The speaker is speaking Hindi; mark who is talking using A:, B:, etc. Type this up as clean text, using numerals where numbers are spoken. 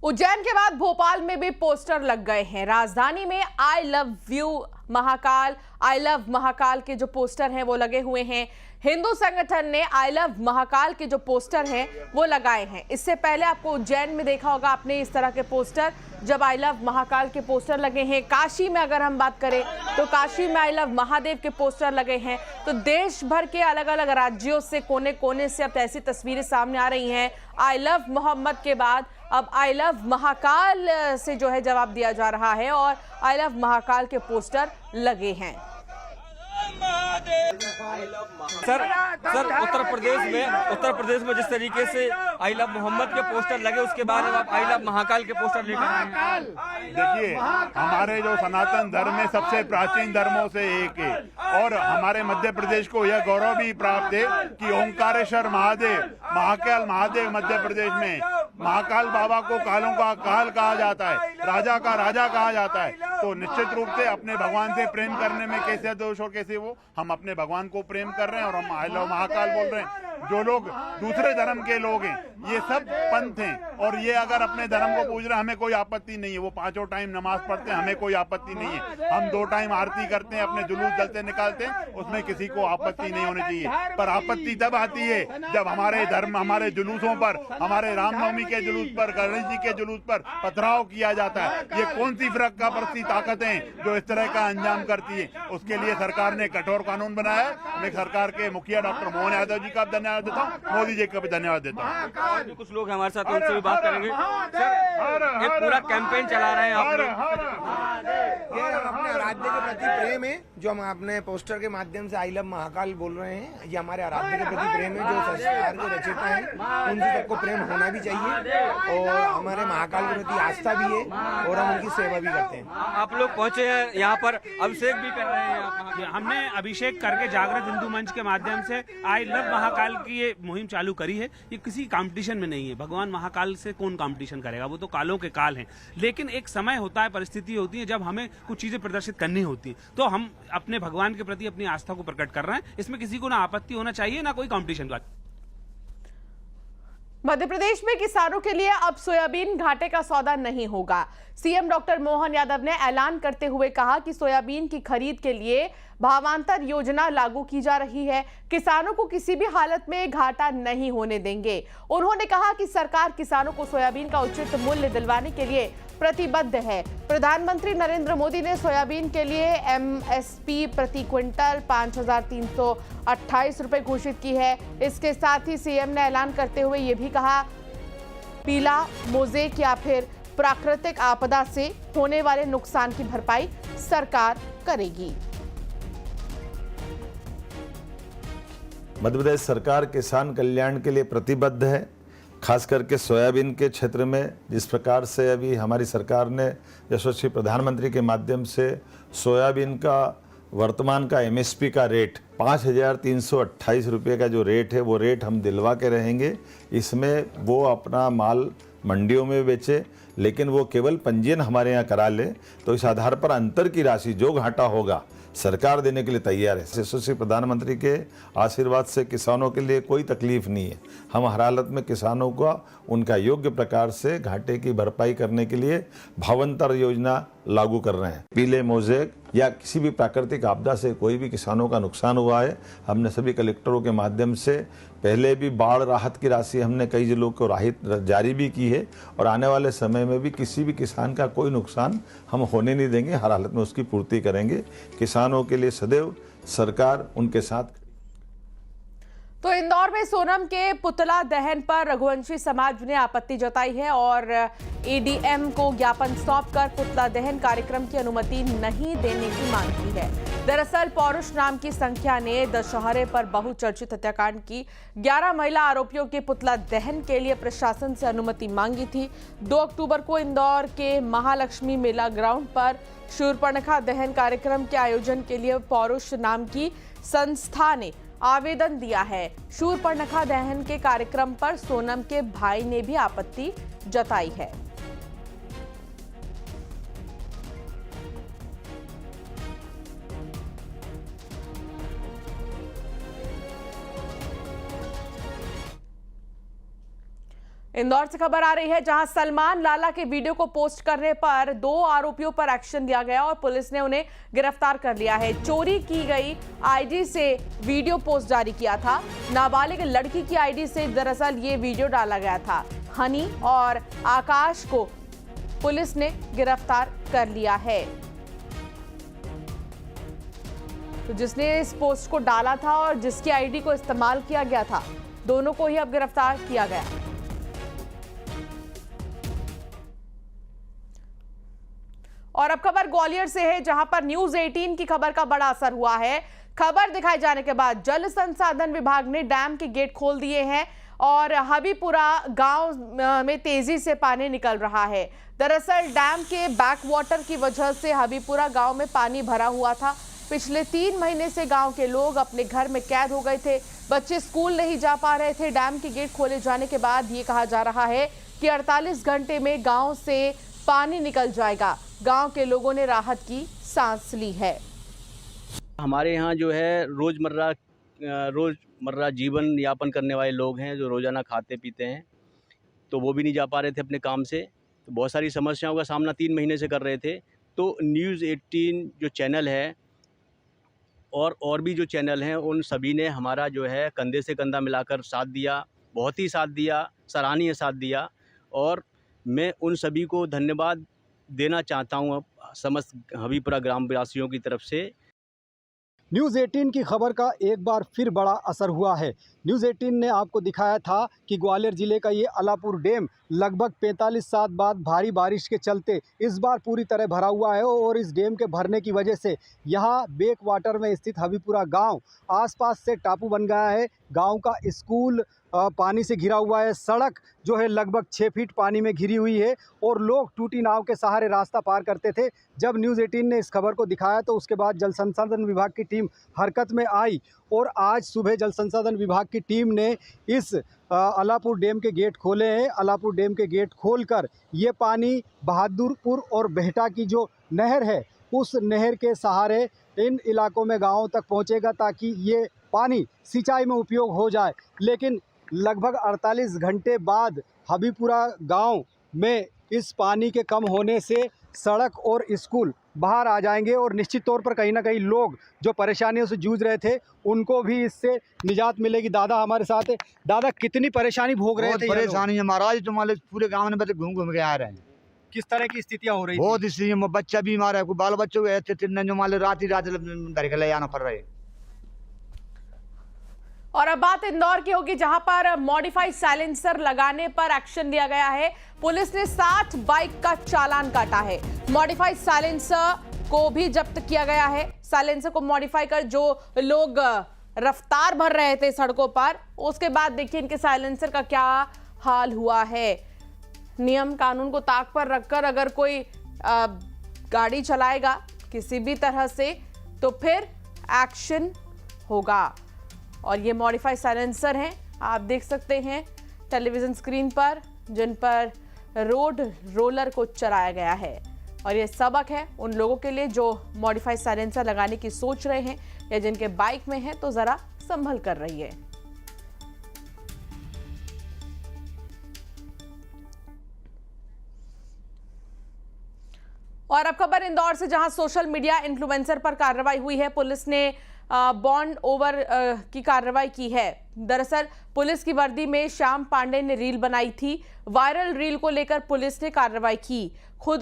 A: उज्जैन के बाद भोपाल में भी पोस्टर लग गए हैं। राजधानी में I love you Mahakal, I love Mahakal के जो पोस्टर हैं वो लगे हुए हैं। हिंदू संगठन ने आई लव महाकाल के जो पोस्टर हैं वो लगाए हैं। इससे पहले आपको उज्जैन में देखा होगा आपने इस तरह के पोस्टर, जब आई लव महाकाल के पोस्टर लगे हैं। काशी में अगर हम बात करें तो काशी में आई लव महादेव के पोस्टर लगे हैं। तो देश भर के अलग अलग राज्यों से कोने कोने से अब ऐसी तस्वीरें सामने आ रही हैं। आई लव मोहम्मद के बाद अब आई लव महाकाल से जो है जवाब दिया जा रहा है और आई लव महाकाल के पोस्टर लगे हैं।
B: सर उत्तर प्रदेश में जिस तरीके से आई लव मोहम्मद के पोस्टर लगे, उसके बाद अब आप आई लव महाकाल के पोस्टर लेकर आए हैं।
C: देखिए, हमारे जो सनातन धर्म है सबसे प्राचीन धर्मों से एक है और हमारे मध्य प्रदेश को यह गौरव भी प्राप्त है कि ओंकारेश्वर महादेव, महाकाल महादेव मध्य प्रदेश में। महाकाल बाबा को कालों का काल कहा जाता है, राजा का राजा कहा जाता है। तो निश्चित रूप से अपने भगवान से प्रेम करने में कैसे दोष और कैसे वो, हम अपने भगवान को प्रेम कर रहे हैं और हम आई लव महाकाल बोल रहे हैं। जो लोग दूसरे धर्म के लोग हैं, ये सब पंथ हैं और ये अगर अपने धर्म को पूज रहे हैं, हमें कोई आपत्ति नहीं है। वो 5 टाइम नमाज पढ़ते हैं, हमें कोई आपत्ति नहीं है। हम 2 टाइम आरती करते हैं, अपने जुलूस जलते निकालते हैं, उसमें किसी को आपत्ति नहीं होनी चाहिए। पर आपत्ति तब आती है जब हमारे धर्म, हमारे जुलूसों पर, हमारे रामनवमी के जुलूस पर, गणेश जी के जुलूस पर पथराव किया जाता है। ये कौन सी फर्क का परस्ती ताकतें जो इस तरह का अंजाम करती है? उसके लिए सरकार ने कठोर कानून बनाया है। मैं सरकार के मुखिया डॉक्टर मोहन यादव जी का धन्यवाद देता हूँ, मोदी जी का भी धन्यवाद देता हूँ।
B: कुछ लोग हमारे साथ, उनसे भी बात करेंगे। सर, एक पूरा कैंपेन चला रहे हैं आप लोग।
D: ये अपने आराध्य के प्रति प्रेम है जो हम अपने पोस्टर के माध्यम से आई लव महाकाल बोल रहे हैं। ये हमारे आराध्य के प्रति प्रेम है। जो संस्कार के रचयिता हैं उनसे सबको प्रेम होना भी चाहिए और हमारे महाकाल के प्रति आस्था भी है और हम उनकी सेवा भी करते हैं।
B: आप लोग पहुंचे हैं यहाँ पर, अभिषेक भी कर रहे हैं।
E: हमने अभिषेक करके जागृत हिंदू मंच के माध्यम से आई लव महाकाल की ये मुहिम चालू करी है। ये किसी कंपटीशन में नहीं है। भगवान महाकाल से कौन कंपटीशन करेगा, वो तो कालों के काल हैं। लेकिन एक समय होता है, परिस्थिति होती है जब हमें कुछ चीजें प्रदर्शित करनी होती है, तो हम अपने भगवान के प्रति अपनी आस्था को प्रकट कर रहे हैं। इसमें किसी को ना आपत्ति होना चाहिए, ना कोई कंपटीशन का।
A: मध्य प्रदेश में किसानों के लिए अब सोयाबीन घाटे का सौदा नहीं होगा। सीएम डॉक्टर मोहन यादव ने ऐलान करते हुए कहा कि सोयाबीन की खरीद के लिए भावांतर योजना लागू की जा रही है। किसानों को किसी भी हालत में घाटा नहीं होने देंगे। उन्होंने कहा कि सरकार किसानों को सोयाबीन का उचित मूल्य दिलवाने के लिए प्रतिबद्ध है। प्रधानमंत्री नरेंद्र मोदी ने सोयाबीन के लिए एमएसपी प्रति क्विंटल 5,328 रुपए घोषित की है। इसके साथ ही सीएम ने ऐलान करते हुए ये भी कहा, पीला मोज़ेक या फिर प्राकृतिक आपदा से होने वाले नुकसान की भरपाई सरकार करेगी।
F: मध्य प्रदेश सरकार किसान कल्याण के लिए प्रतिबद्ध है। खास करके सोयाबीन के क्षेत्र में जिस प्रकार से अभी हमारी सरकार ने यशस्वी प्रधानमंत्री के माध्यम से सोयाबीन का वर्तमान का एमएसपी का रेट 5,328 रुपये का जो रेट है, वो रेट हम दिलवा के रहेंगे। इसमें वो अपना माल मंडियों में बेचे, लेकिन वो केवल पंजीयन हमारे यहाँ करा ले, तो इस आधार पर अंतर की राशि जो घाटा होगा सरकार देने के लिए तैयार है। यशस्वी प्रधानमंत्री के आशीर्वाद से किसानों के लिए कोई तकलीफ नहीं है। हम हर हालत में किसानों को उनका योग्य प्रकार से घाटे की भरपाई करने के लिए भावांतर योजना लागू कर रहे हैं। पीले मोज़ेक या किसी भी प्राकृतिक आपदा से कोई भी किसानों का नुकसान हुआ है, हमने सभी कलेक्टरों के माध्यम से पहले भी बाढ़ राहत की राशि हमने कई जिलों को राहत जारी भी की है और आने वाले समय में भी किसी भी किसान का कोई नुकसान हम होने नहीं देंगे। हर हालत में उसकी पूर्ति करेंगे। किसानों के लिए सदैव सरकार उनके साथ।
A: तो इंदौर में सोनम के पुतला दहन पर रघुवंशी समाज ने आपत्ति जताई है और एडीएम को ज्ञापन सौंपकर पुतला दहन कार्यक्रम की अनुमति नहीं देने की मांग की है। दरअसल पौरुष नाम की संख्या ने दशहरे पर बहुचर्चित हत्याकांड की 11 महिला आरोपियों के पुतला दहन के लिए प्रशासन से अनुमति मांगी थी। 2 अक्टूबर को इंदौर के महालक्ष्मी मेला ग्राउंड पर शूर्पणखा दहन कार्यक्रम के आयोजन के लिए पौरुष नाम की संस्था ने आवेदन दिया है। शूर्पणखा दहन के कार्यक्रम पर सोनम के भाई ने भी आपत्ति जताई है। इंदौर से खबर आ रही है जहां सलमान लाला के वीडियो को पोस्ट करने पर 2 आरोपियों पर एक्शन लिया गया और पुलिस ने उन्हें गिरफ्तार कर लिया है। चोरी की गई आईडी से वीडियो पोस्ट जारी किया था। नाबालिग लड़की की आईडी से दरअसल ये वीडियो डाला गया था। हनी और आकाश को पुलिस ने गिरफ्तार कर लिया है। तो जिसने इस पोस्ट को डाला था और जिसकी आईडी को इस्तेमाल किया गया था, दोनों को ही अब गिरफ्तार किया गया। और अब खबर ग्वालियर से है जहां पर न्यूज 18 की खबर का बड़ा असर हुआ है। खबर दिखाए जाने के बाद जल संसाधन विभाग ने डैम के गेट खोल दिए हैं और हबीपुरा गांव में तेजी से पानी निकल रहा है। दरअसल डैम के बैक वाटर की वजह से हबीपुरा गांव में पानी भरा हुआ था। पिछले 3 महीने से गांव के लोग अपने घर में कैद हो गए थे। बच्चे स्कूल नहीं जा पा रहे थे। डैम के गेट खोले जाने के बाद ये कहा जा रहा है कि 48 घंटे में गांव से पानी निकल जाएगा। गांव के लोगों ने राहत की सांस ली है।
G: हमारे यहाँ जो है रोज़मर्रा जीवन यापन करने वाले लोग हैं जो रोज़ाना खाते पीते हैं, तो वो भी नहीं जा पा रहे थे अपने काम से। तो बहुत सारी समस्याओं का सामना 3 महीने से कर रहे थे। तो न्यूज़ 18 जो चैनल है और भी जो चैनल हैं, उन सभी ने हमारा जो है कंधे से कंधा मिलाकर साथ दिया, बहुत ही साथ दिया, सराहनीय साथ दिया। और मैं उन सभी को धन्यवाद देना चाहता हूँ समस्त हबीपुरा ग्राम वासियों की तरफ से।
H: न्यूज़ 18 की खबर का एक बार फिर बड़ा असर हुआ है। न्यूज़ 18 ने आपको दिखाया था कि ग्वालियर ज़िले का ये अलापुर डैम लगभग 45 साल बाद भारी बारिश के चलते इस बार पूरी तरह भरा हुआ है और इस डैम के भरने की वजह से यहाँ बैक वाटर में स्थित हबीपुरा गांव आसपास से टापू बन गया है। गांव का स्कूल पानी से घिरा हुआ है। सड़क जो है लगभग 6 फीट पानी में घिरी हुई है और लोग टूटी नाव के सहारे रास्ता पार करते थे। जब न्यूज़ 18 ने इस खबर को दिखाया तो उसके बाद जल संसाधन विभाग की टीम हरकत में आई और आज सुबह जल संसाधन विभाग की टीम ने इस अलापुर डैम के गेट खोले हैं। अलापुर डैम के गेट खोलकर ये पानी बहादुरपुर और बेहटा की जो नहर है, उस नहर के सहारे इन इलाकों में गाँवों तक पहुँचेगा ताकि ये पानी सिंचाई में उपयोग हो जाए। लेकिन लगभग 48 घंटे बाद हबीपुरा गांव में इस पानी के कम होने से सड़क और स्कूल बाहर आ जाएंगे और निश्चित तौर पर कहीं ना कहीं लोग जो परेशानियों से जूझ रहे थे उनको भी इससे निजात मिलेगी। दादा हमारे साथ है। दादा, कितनी परेशानी भोग रहे थे?
I: परेशानी है महाराज, तुम्हारे पूरे गांव में घूम घूम के आ रहे हैं।
H: किस तरह की स्थितियाँ हो रही
I: बहुत स्थिति, बच्चा बीमार है, बाल बच्चों ऐसे जो माले रात धर के ले जाना पड़ रहा है।
A: और अब बात इंदौर की होगी जहां पर मॉडिफाइड साइलेंसर लगाने पर एक्शन लिया गया है। पुलिस ने 60 बाइक का चालान काटा है। मॉडिफाइड साइलेंसर को भी जब्त किया गया है। साइलेंसर को मॉडिफाई कर जो लोग रफ्तार भर रहे थे सड़कों पर, उसके बाद देखिए इनके साइलेंसर का क्या हाल हुआ है। नियम कानून को ताक पर रखकर अगर कोई गाड़ी चलाएगा किसी भी तरह से तो फिर एक्शन होगा। और ये मॉडिफाइड साइलेंसर हैं, आप देख सकते हैं टेलीविजन स्क्रीन पर, जिन पर रोड रोलर को चलाया गया है। और ये सबक है उन लोगों के लिए जो मॉडिफाइड साइलेंसर लगाने की सोच रहे हैं या जिनके बाइक में है तो जरा संभल कर रहिए। और अब खबर इंदौर से जहां सोशल मीडिया इन्फ्लुएंसर पर कार्रवाई हुई है। पुलिस ने बॉन्ड ओवर की कार्रवाई की है। दरअसल पुलिस की वर्दी में श्याम पांडे ने रील बनाई थी। वायरल रील को लेकर पुलिस ने कार्रवाई की। खुद